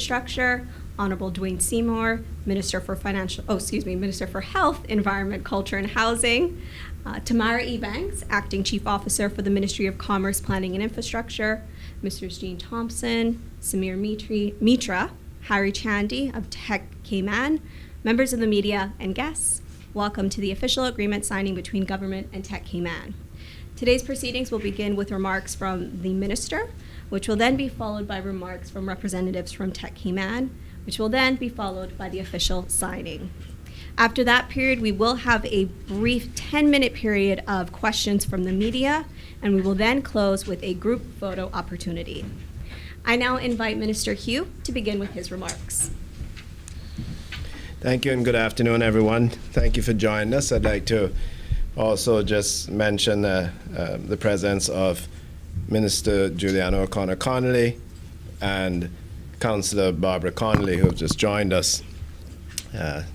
Infrastructure, Honorable Dwayne Seymour, Minister for Health, Environment, Culture, and Housing, Tamara Ebanks, Acting Chief Officer for the Ministry of Commerce, Planning, and Infrastructure, Mr. Gene Thompson, Samir Mitra, Harry Chandy of Tech Cayman, members of the media, and guests. Welcome to the official agreement signing between government and Tech Cayman. Today's proceedings will begin with remarks from the minister, which will then be followed by remarks from representatives from Tech Cayman, which will then be followed by the official signing. After that period, we will have a brief 10-minute period of questions from the media, and we will then close with a group photo opportunity. I now invite Minister Hugh to begin with his remarks. Thank you and good afternoon, everyone. Thank you for joining us. I'd like to also just mention the presence of Minister Juliana O'Connor-Connolly and Councillor Barbara Connolly, who have just joined us.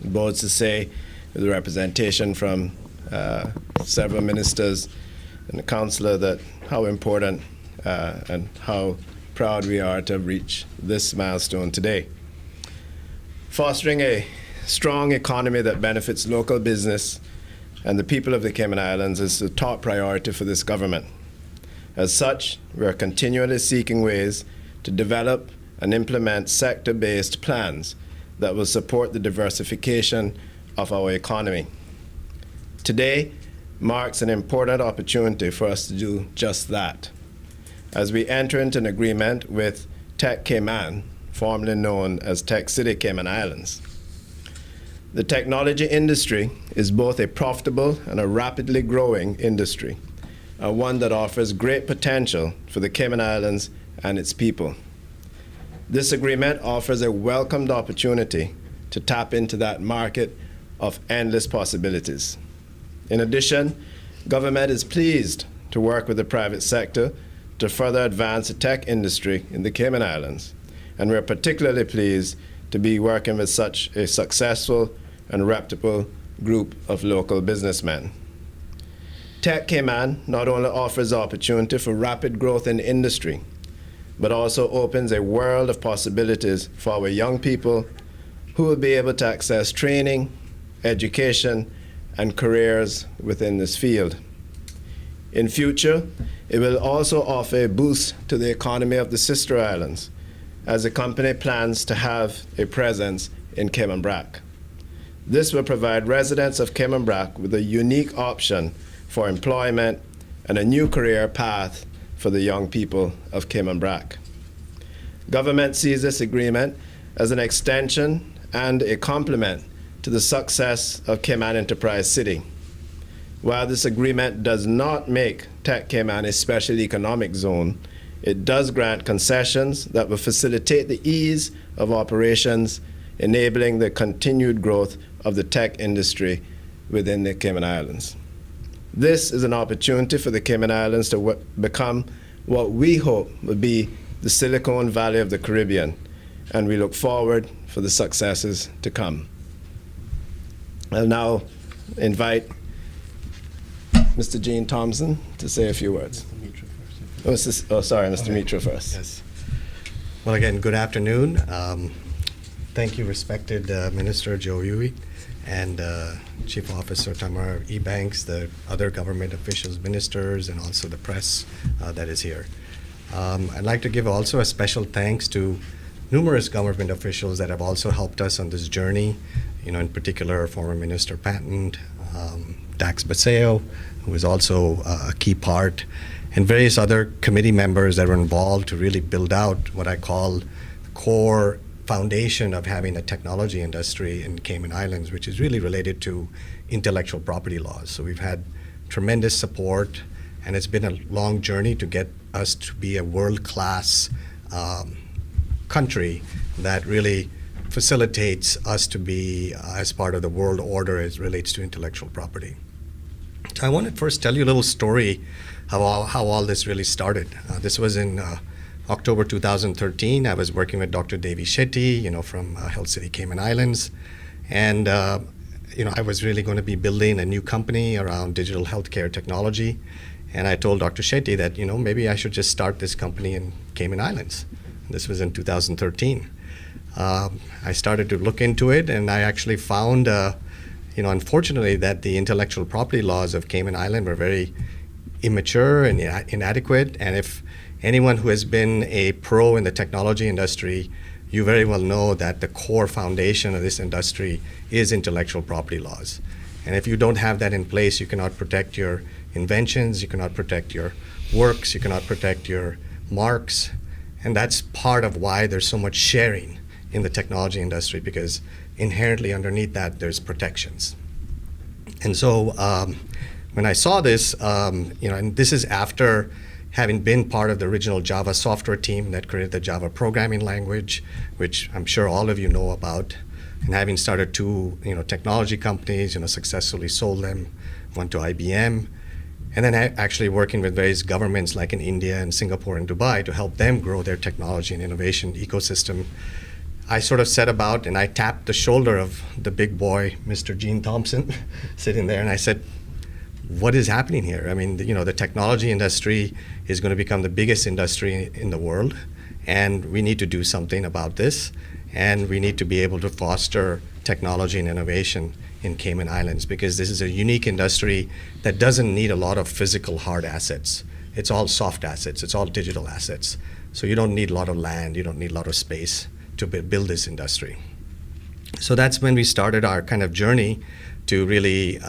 Both to say, with the representation from several ministers and the councillor, that how important and how proud we are to have reached this milestone today. Fostering a strong economy that benefits local business and the people of the Cayman Islands is the top priority for this government. As such, we are continually seeking ways to develop and implement sector-based plans that will support the diversification of our economy. Today marks an important opportunity for us to do just that, as we enter into an agreement with Tech Cayman, formerly known as Tech City Cayman Islands. The technology industry is both a profitable and a rapidly growing industry, and one that offers great potential for the Cayman Islands and its people. This agreement offers a welcomed opportunity to tap into that market of endless possibilities. In addition, government is pleased to work with the private sector to further advance the tech industry in the Cayman Islands, and we're particularly pleased to be working with such a successful and reputable group of local businessmen. Tech Cayman not only offers opportunity for rapid growth in industry, but also opens a world of possibilities for our young people who will be able to access training, education, and careers within this field. In future, it will also offer a boost to the economy of the sister islands, as the company plans to have a presence in Cayman Brac. This will provide residents of Cayman Brac with a unique option for employment and a new career path for the young people of Cayman Brac. Government sees this agreement as an extension and a complement to the success of Cayman Enterprise City. While this agreement does not make Tech Cayman a special economic zone, it does grant concessions that will facilitate the ease of operations, enabling the continued growth of the tech industry within the Cayman Islands. This is an opportunity for the Cayman Islands to become what we hope will be the Silicon Valley of the Caribbean, and we look forward for the successes to come. I'll now invite Mr. Gene Thompson to say a few words. Mr. Mitra first. Yes. Well, again, good afternoon. Thank you, respected Minister Joe Yui and Chief Officer Tamara Ebanks, the other government officials, ministers, and also the press that is here. I'd like to give also a special thanks to numerous government officials that have also helped us on this journey. In particular, former Minister Patton, Dax Baseo, who is also a key part, and various other committee members that were involved to really build out what I call the core foundation of having a technology industry in Cayman Islands, which is really related to intellectual property laws. So we've had tremendous support, and it's been a long journey to get us to be a world-class country that really facilitates us to be as part of the world order as relates to intellectual property. So I want to first tell you a little story how all this really started. This was in October 2013. I was working with Dr. Devi Shetty, from Health City Cayman Islands, and I was really going to be building a new company around digital healthcare technology. And I told Dr. Shetty that maybe I should just start this company in Cayman Islands. This was in 2013. I started to look into it, and I actually found, unfortunately, that the intellectual property laws of Cayman Island were very immature and inadequate. And if anyone who has been a pro in the technology industry, you very well know that the core foundation of this industry is intellectual property laws. And if you don't have that in place, you cannot protect your inventions, you cannot protect your works, you cannot protect your marks. And that's part of why there's so much sharing in the technology industry, because inherently underneath that, there's protections. And so when I saw this, and this is after having been part of the original Java software team that created the Java programming language, which I'm sure all of you know about, and having started two technology companies, successfully sold them, went to IBM, and then actually working with various governments like in India and Singapore and Dubai to help them grow their technology and innovation ecosystem. I sort of set about and I tapped the shoulder of the big boy, Mr. Gene Thompson, sitting there, and I said, what is happening here? I mean, the technology industry is going to become the biggest industry in the world, and we need to do something about this, and we need to be able to foster technology and innovation in Cayman Islands, because this is a unique industry that doesn't need a lot of physical hard assets. It's all soft assets, it's all digital assets. So you don't need a lot of land, you don't need a lot of space to build this industry. So that's when we started our kind of journey to really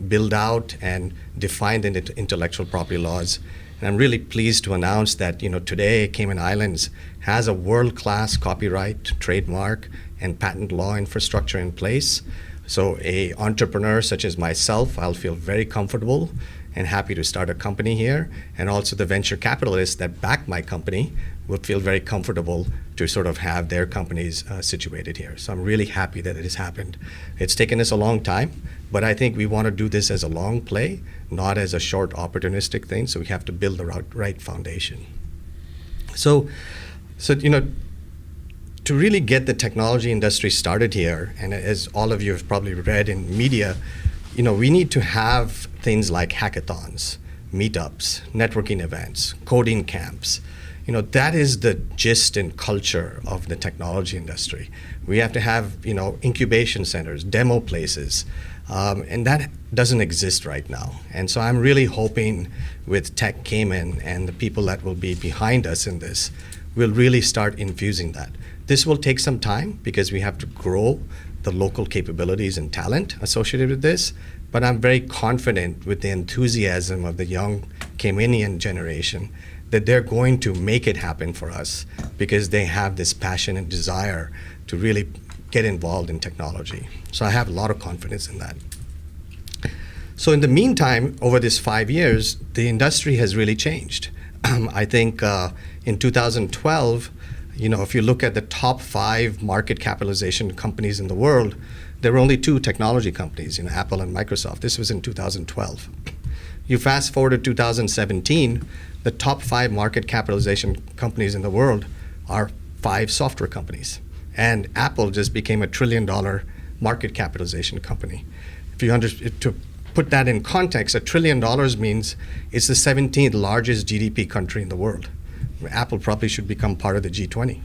build out and define the intellectual property laws. And I'm really pleased to announce that today Cayman Islands has a world-class copyright, trademark, and patent law infrastructure in place. So an entrepreneur such as myself, I'll feel very comfortable and happy to start a company here. And also the venture capitalists that back my company would feel very comfortable to sort of have their companies situated here. So I'm really happy that it has happened. It's taken us a long time, but I think we want to do this as a long play, not as a short opportunistic thing. So we have to build the right foundation. So to really get the technology industry started here, and as all of you have probably read in media, we need to have things like hackathons, meetups, networking events, coding camps. That is the gist and culture of the technology industry. We have to have, incubation centers, demo places, and that doesn't exist right now. And so I'm really hoping with Tech Cayman and the people that will be behind us in this, we'll really start infusing that. This will take some time because we have to grow the local capabilities and talent associated with this, but I'm very confident with the enthusiasm of the young Caymanian generation that they're going to make it happen for us because they have this passion and desire to really get involved in technology. So I have a lot of confidence in that. So in the meantime, over this 5 years, the industry has really changed. I think in 2012, if you look at the top 5 market capitalization companies in the world, there were only 2 technology companies, Apple and Microsoft. This was in 2012. You fast forward to 2017, the top 5 market capitalization companies in the world are 5 software companies. And Apple just became $1 trillion market capitalization company. To put that in context, $1 trillion means it's the 17th largest GDP country in the world. Apple probably should become part of the G20.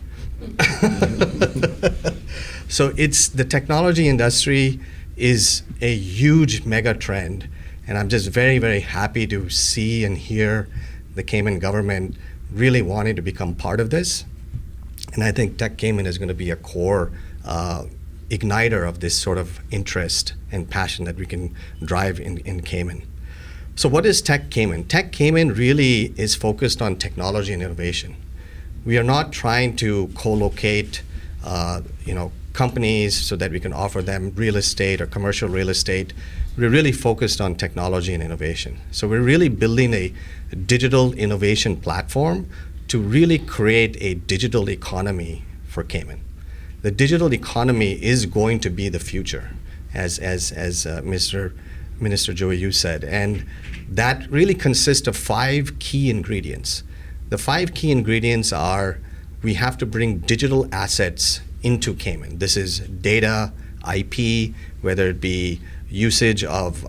So the technology industry is a huge mega trend, and I'm just very, very happy to see and hear the Cayman government really wanting to become part of this. And I think Tech Cayman is going to be a core igniter of this sort of interest and passion that we can drive in Cayman. So what is Tech Cayman? Tech Cayman really is focused on technology and innovation. We are not trying to co-locate companies so that we can offer them real estate or commercial real estate. We're really focused on technology and innovation. So we're really building a digital innovation platform to really create a digital economy for Cayman. The digital economy is going to be the future, as Minister Joey Yu said, and that really consists of 5 key ingredients. The 5 key ingredients are we have to bring digital assets into Cayman. This is data, IP, whether it be usage of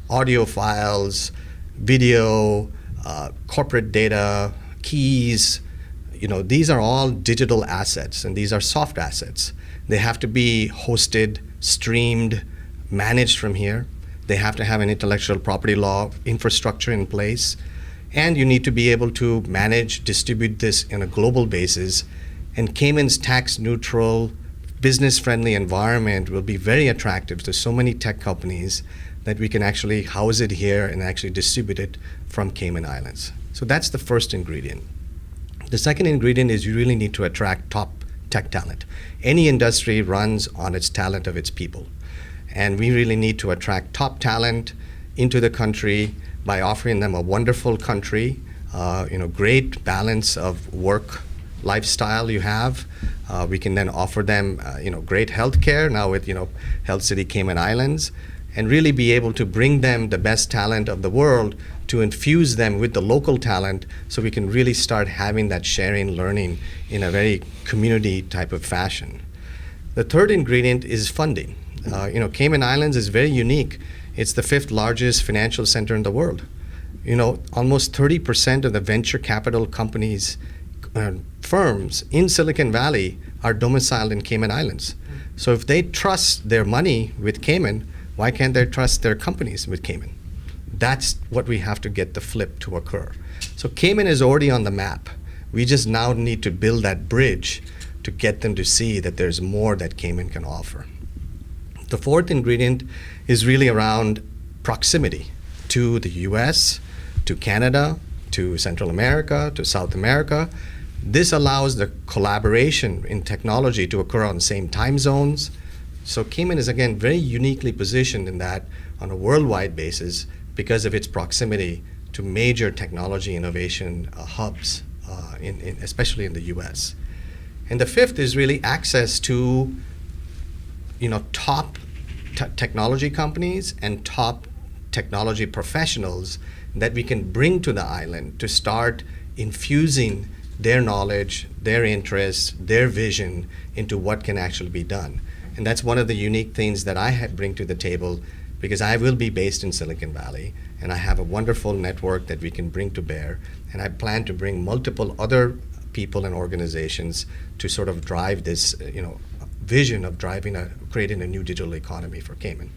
audio files, video, corporate data, keys, these are all digital assets, and these are soft assets. They have to be hosted, streamed, managed from here. They have to have an intellectual property law infrastructure in place. And you need to be able to manage, distribute this in a global basis. And Cayman's tax-neutral, business-friendly environment will be very attractive to so many tech companies that we can actually house it here and actually distribute it from Cayman Islands. So that's the first ingredient. The second ingredient is you really need to attract top tech talent. Any industry runs on its talent of its people. And we really need to attract top talent into the country by offering them a wonderful country, great balance of work lifestyle you have. We can then offer them, great health care now with, Health City Cayman Islands, and really be able to bring them the best talent of the world to infuse them with the local talent so we can really start having that sharing, learning in a very community type of fashion. The third ingredient is funding. Cayman Islands is very unique. It's the 5th largest financial center in the world. Almost 30% of the venture capital companies, firms in Silicon Valley are domiciled in Cayman Islands. So if they trust their money with Cayman, why can't they trust their companies with Cayman? That's what we have to get the flip to occur. So Cayman is already on the map. We just now need to build that bridge to get them to see that there's more that Cayman can offer. The fourth ingredient is really around proximity to the US, to Canada, to Central America, to South America. This allows the collaboration in technology to occur on the same time zones. So Cayman is, again, very uniquely positioned in that on a worldwide basis because of its proximity to major technology innovation hubs, especially in the US. And the fifth is really access to top technology companies and top technology professionals that we can bring to the island to start infusing their knowledge, their interests, their vision into what can actually be done. And that's one of the unique things that I bring to the table, because I will be based in Silicon Valley and I have a wonderful network that we can bring to bear. And I plan to bring multiple other people and organizations to sort of drive this vision of creating a new digital economy for Cayman.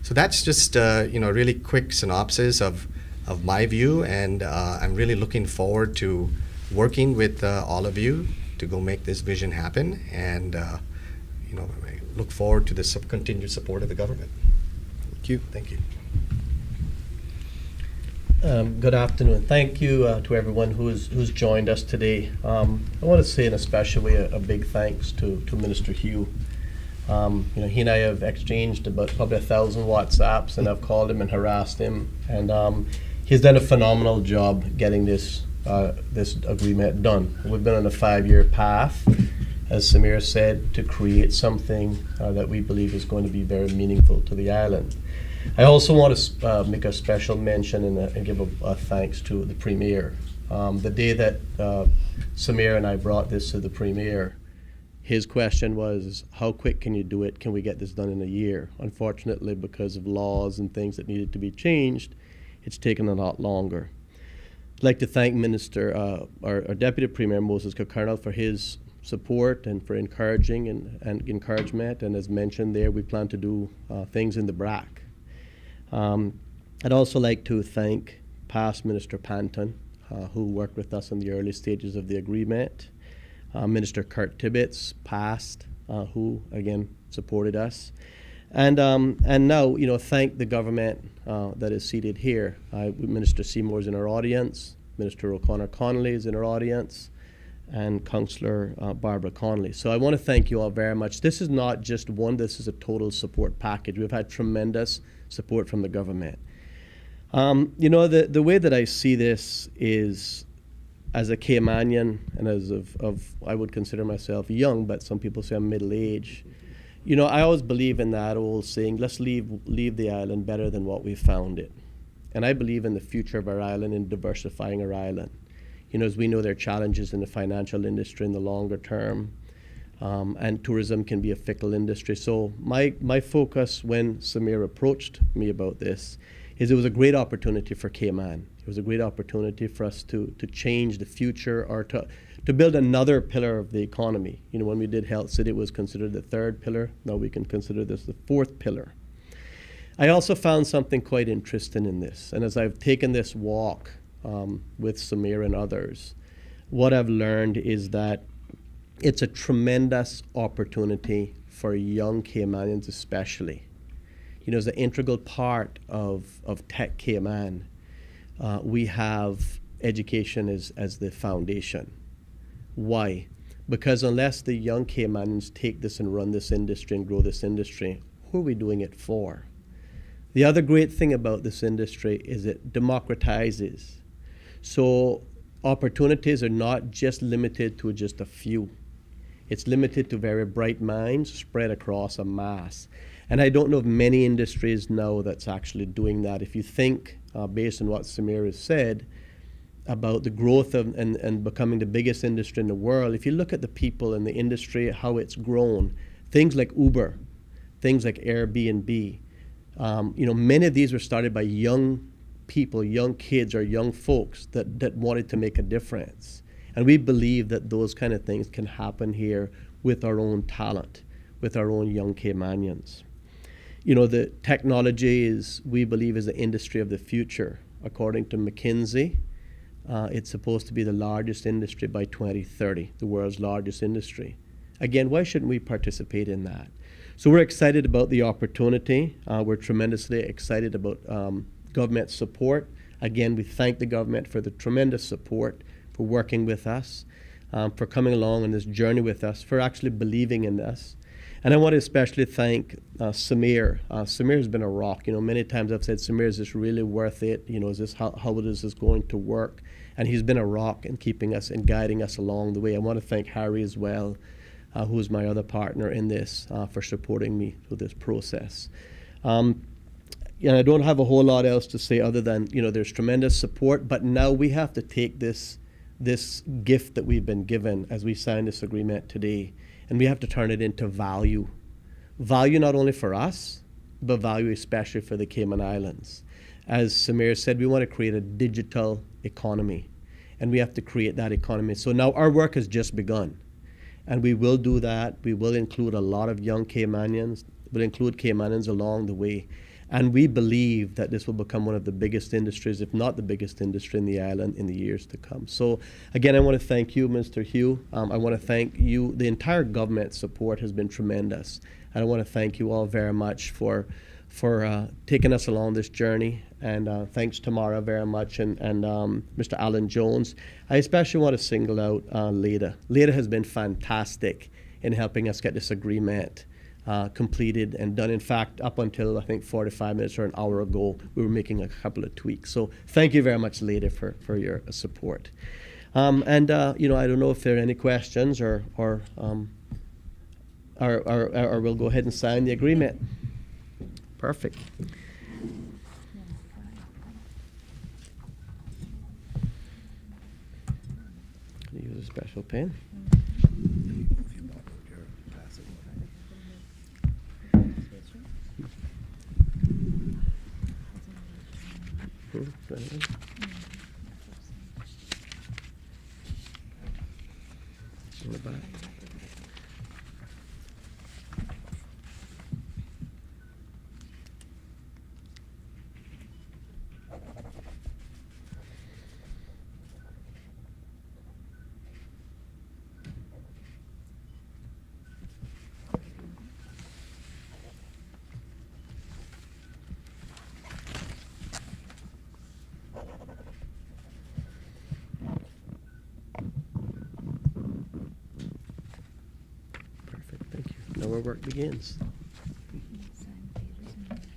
So that's just really quick synopsis of my view, and I'm really looking forward to working with all of you to go make this vision happen, and I look forward to the continued support of the government. Thank you. Thank you. Good afternoon. Thank you to everyone who's joined us today. I want to say in a special way a big thanks to Minister Hugh. He and I have exchanged about probably 1,000 WhatsApps, and I've called him and harassed him, and he's done a phenomenal job getting this agreement done. We've been on a 5-year path, as Samir said, to create something that we believe is going to be very meaningful to the island. I also want to make a special mention and give a thanks to the Premier. The day that Samir and I brought this to the Premier, his question was, how quick can you do it? Can we get this done in a year? Unfortunately, because of laws and things that needed to be changed, it's taken a lot longer. I'd like to thank our Deputy Premier, Moses Kokarnal, for his support and for encouraging and encouragement. And as mentioned there, we plan to do things in the BRAC. I'd also like to thank past Minister Panton, who worked with us in the early stages of the agreement. Minister Kurt Tibbetts, past, who again supported us. And now, thank the government that is seated here. Minister Seymour is in our audience, Minister O'Connor Connolly is in our audience, and Councillor Barbara Connolly. So I want to thank you all very much. This is not just one, this is a total support package. We've had tremendous support from the government. The way that I see this is, as a Caymanian and as I would consider myself young, but some people say I'm middle-aged. I always believe in that old saying, let's leave the island better than what we found it. And I believe in the future of our island and diversifying our island. As we know, there are challenges in the financial industry in the longer term, and tourism can be a fickle industry. So my focus when Samir approached me about this is it was a great opportunity for Cayman. It was a great opportunity for us to change the future, or to build another pillar of the economy. You know, when we did Health City, it was considered the third pillar. Now we can consider this the fourth pillar. I also found something quite interesting in this, and as I've taken this walk with Samir and others, what I've learned is that it's a tremendous opportunity for young Caymanians especially. You know, as an integral part of Tech Cayman, we have education as the foundation. Why? Because unless the young Caymanians take this and run this industry and grow this industry, who are we doing it for? The other great thing about this industry is it democratizes. So opportunities are not just limited to just a few. It's limited to very bright minds spread across a mass. And I don't know of many industries now that's actually doing that. If you think, based on what Samir has said, about the growth of and becoming the biggest industry in the world, if you look at the people in the industry, how it's grown, things like Uber, things like Airbnb, you know, many of these were started by young people, young kids or young folks that wanted to make a difference. And we believe that those kind of things can happen here with our own talent, with our own young Caymanians. You know, the technology is, we believe, is the industry of the future. According to McKinsey, it's supposed to be the largest industry by 2030, the world's largest industry. Again, why shouldn't we participate in that? So we're excited about the opportunity. We're tremendously excited about government support. Again, we thank the government for the tremendous support, for working with us, for coming along on this journey with us, for actually believing in us. And I want to especially thank Samir. Samir has been a rock. You know, many times I've said, Samir, is this really worth it? You know, is this how is this going to work? And he's been a rock in keeping us and guiding us along the way. I want to thank Harry as well, who is my other partner in this, for supporting me through this process. Yeah, I don't have a whole lot else to say other than, you know, there's tremendous support, but now we have to take this gift that we've been given as we sign this agreement today, and we have to turn it into value. Value not only for us, but value especially for the Cayman Islands. As Samir said, we want to create a digital economy, and we have to create that economy. So now our work has just begun, and we will do that. We will include a lot of young Caymanians, we'll include Caymanians along the way. And we believe that this will become one of the biggest industries, if not the biggest industry in the island in the years to come. So again, I want to thank you, Mr. Hugh. I want to thank you. The entire government support has been tremendous. And I want to thank you all very much for taking us along this journey. And thanks, Tamara, very much, and Mr. Alan Jones. I especially want to single out Leda. Leda has been fantastic in helping us get this agreement completed and done. In fact, up until I think 45 minutes or an hour ago, we were making a couple of tweaks. So thank you very much, Leda, for your support. And you know, I don't know if there are any questions, or we'll go ahead and sign the agreement. Perfect. Use a special pen. On the back. Now our work begins.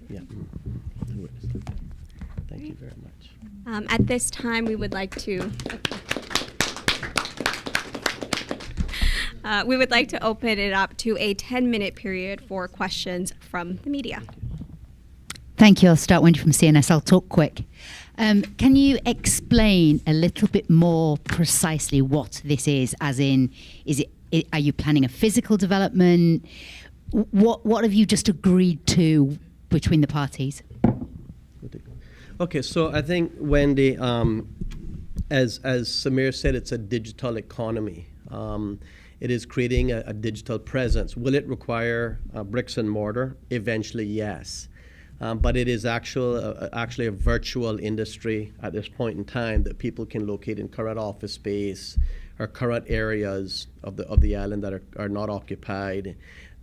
Yeah. Thank you very much. At this time, we would like to open it up to a 10-minute period for questions from the media. Thank you. I'll start Wendy from CNS. I'll talk quick. Can you explain a little bit more precisely what this is? As in, are you planning a physical development? What have you just agreed to between the parties? Okay, so I think, Wendy, as Samir said, it's a digital economy. It is creating a digital presence. Will it require bricks and mortar? Eventually, yes. But it is actually a virtual industry at this point in time that people can locate in current office space or current areas of the island that are not occupied,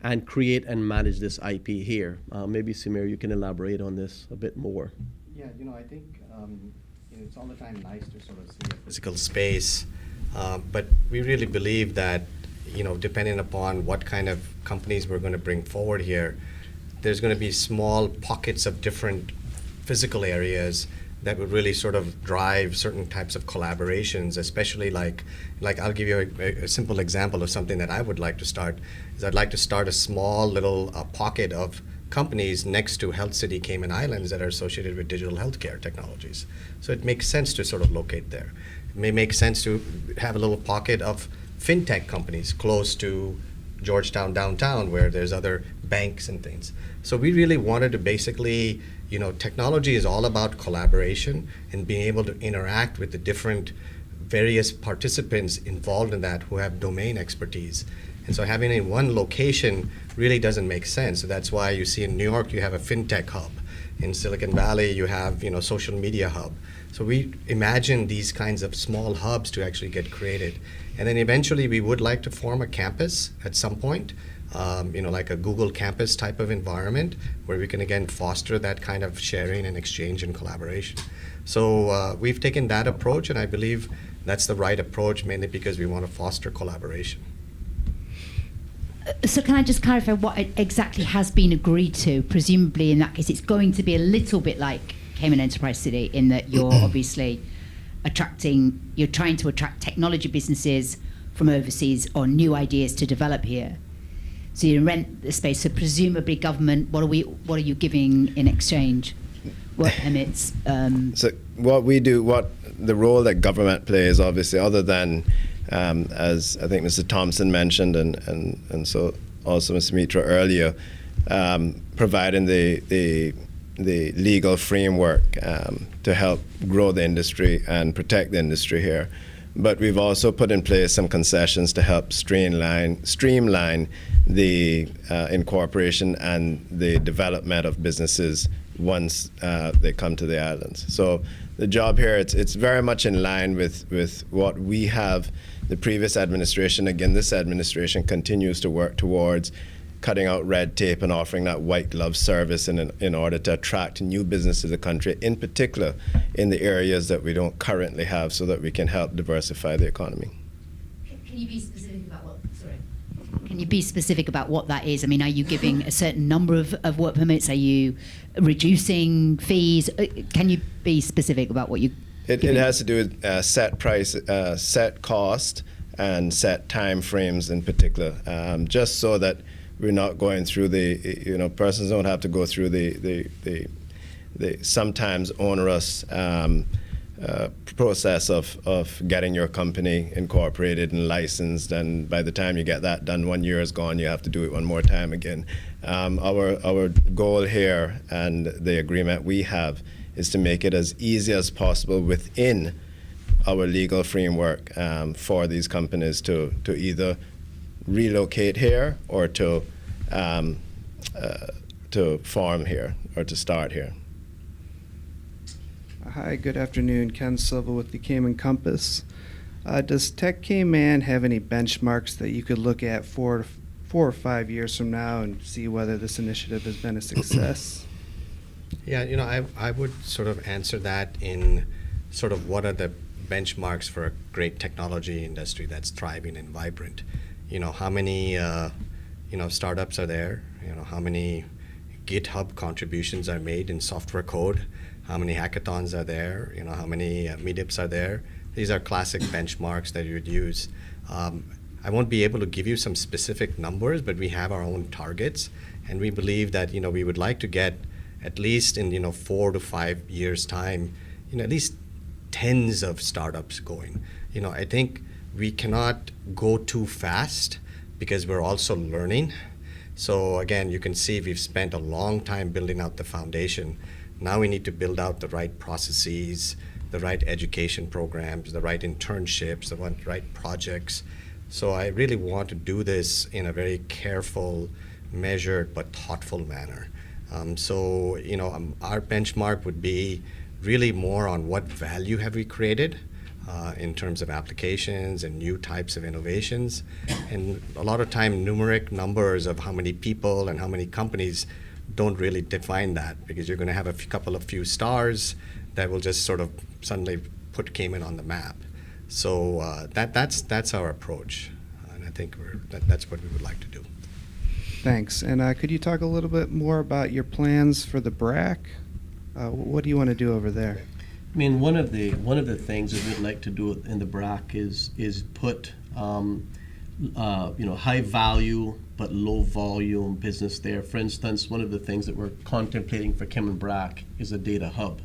and create and manage this IP here. Maybe Samir, you can elaborate on this a bit more. Yeah, I think it's all the time nice to sort of see a physical space, but we really believe that depending upon what kind of companies we're going to bring forward here, there's going to be small pockets of different physical areas that would really sort of drive certain types of collaborations, especially like I'll give you a simple example of something that I would like to start, is I'd like to start a small little pocket of companies next to Health City Cayman Islands that are associated with digital healthcare technologies. So it makes sense to sort of locate there. It may make sense to have a little pocket of fintech companies close to Georgetown downtown where there's other banks and things. So we really wanted to basically, technology is all about collaboration and being able to interact with the different various participants involved in that who have domain expertise. And so having it in one location really doesn't make sense. So that's why you see in New York you have a fintech hub. In Silicon Valley you have social media hub. So we imagine these kinds of small hubs to actually get created. And then eventually we would like to form a campus at some point, like a Google campus type of environment where we can again foster that kind of sharing and exchange and collaboration. So we've taken that approach, and I believe that's the right approach, mainly because we want to foster collaboration. So can I just clarify what exactly has been agreed to? Presumably in that case it's going to be a little bit like Cayman Enterprise City in that you're obviously you're trying to attract technology businesses from overseas or new ideas to develop here. So you rent the space. So presumably government, what are you giving in exchange? Work permits? So what we do, what the role that government plays, obviously, other than as I think Mr. Thompson mentioned, and so also Mr. Mitra earlier, providing the legal framework to help grow the industry and protect the industry here. But we've also put in place some concessions to help streamline the incorporation and the development of businesses once they come to the islands. So the job here, it's very much in line with what we have. The previous administration, again, this administration continues to work towards cutting out red tape and offering that white glove service in order to attract new business to the country, in particular in the areas that we don't currently have, so that we can help diversify the economy. Can you be specific about what? Sorry. Can you be specific about what that is? I mean, are you giving a certain number of work permits? Are you reducing fees? Can you be specific about what you? It has to do with set price, set cost, and set time frames in particular, just so that we're not going through persons don't have to go through the sometimes onerous process of getting your company incorporated and licensed, and by the time you get that done, 1 year is gone, you have to do it one more time again. Our goal here and the agreement we have is to make it as easy as possible within our legal framework for these companies to either relocate here or to farm here or to start here. Hi, good afternoon. Ken Silva with the Cayman Compass. Does Tech Cayman have any benchmarks that you could look at 4 or 5 years from now and see whether this initiative has been a success? Yeah, I would sort of answer that in sort of what are the benchmarks for a great technology industry that's thriving and vibrant. How many startups are there? How many GitHub contributions are made in software code? How many hackathons are there? How many meetups are there? These are classic benchmarks that you would use. I won't be able to give you some specific numbers, but we have our own targets, and we believe that we would like to get at least in 4 to 5 years time, at least tens of startups going. I think we cannot go too fast because we're also learning. So again, you can see we've spent a long time building out the foundation. Now we need to build out the right processes, the right education programs, the right internships, the right projects. So I really want to do this in a very careful, measured, but thoughtful manner. So, our benchmark would be really more on what value have we created in terms of applications and new types of innovations. And a lot of time, numeric numbers of how many people and how many companies don't really define that, because you're going to have a few stars that will just sort of suddenly put Cayman on the map. So that's our approach, and I think that's what we would like to do. Thanks. And could you talk a little bit more about your plans for the BRAC? What do you want to do over there? I mean, one of the things that we'd like to do in the BRAC is put high value but low volume business there. For instance, one of the things that we're contemplating for Cayman BRAC is a data hub.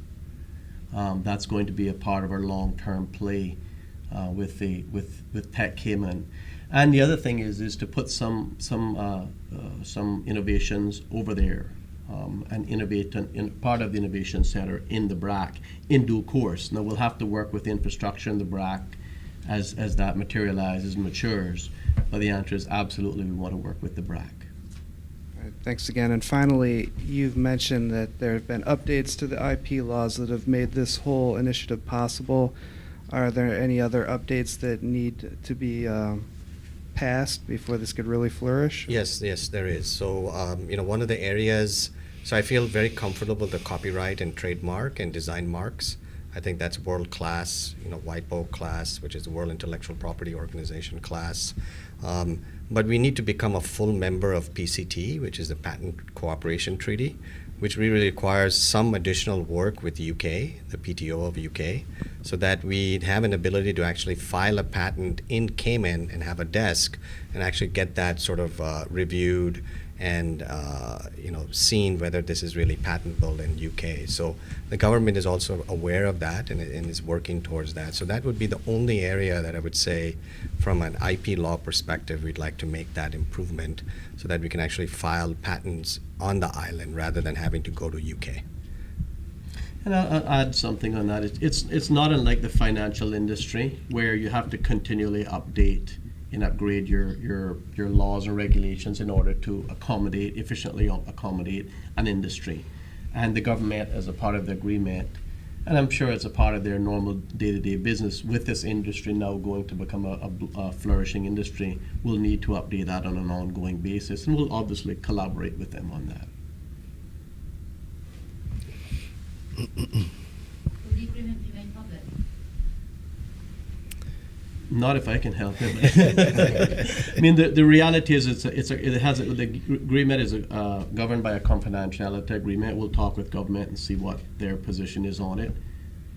That's going to be a part of our long-term play with Tech Cayman. And the other thing is to put some innovations over there and innovate in part of the innovation center in the BRAC in due course. Now we'll have to work with the infrastructure in the BRAC as that materializes and matures. But the answer is absolutely we want to work with the BRAC. All right, thanks again. And finally, you've mentioned that there have been updates to the IP laws that have made this whole initiative possible. Are there any other updates that need to be passed before this could really flourish? Yes, there is. So, one of the areas, so I feel very comfortable with the copyright and trademark and design marks. I think that's world class, WIPO class, which is the World Intellectual Property Organization class. But we need to become a full member of PCT, which is the Patent Cooperation Treaty, which really requires some additional work with the UK, the PTO of UK, so that we have an ability to actually file a patent in Cayman and have a desk and actually get that sort of reviewed and seen whether this is really patentable in UK. So the government is also aware of that and is working towards that. So that would be the only area that I would say from an IP law perspective we'd like to make that improvement so that we can actually file patents on the island rather than having to go to UK. And I'll add something on that. It's not unlike the financial industry where you have to continually update and upgrade your laws and regulations in order to efficiently accommodate an industry. And the government, as a part of the agreement, and I'm sure it's a part of their normal day-to-day business, with this industry now going to become a flourishing industry, will need to update that on an ongoing basis, and we'll obviously collaborate with them on that. Will the agreement be made public? Not if I can help it. I mean, the reality is the agreement is governed by a confidentiality agreement. We'll talk with government and see what their position is on it.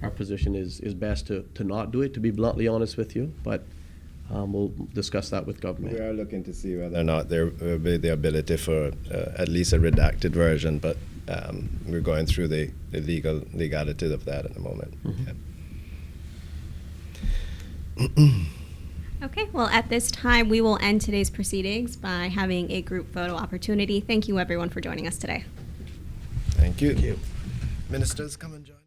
Our position is best to not do it, to be bluntly honest with you, but we'll discuss that with government. We are looking to see whether or not there will be the ability for at least a redacted version, but we're going through the legalities of that at the moment. Mm-hmm. Yeah. Okay, well, at this time, we will end today's proceedings by having a group photo opportunity. Thank you, everyone, for joining us today. Thank you. Ministers, come and join.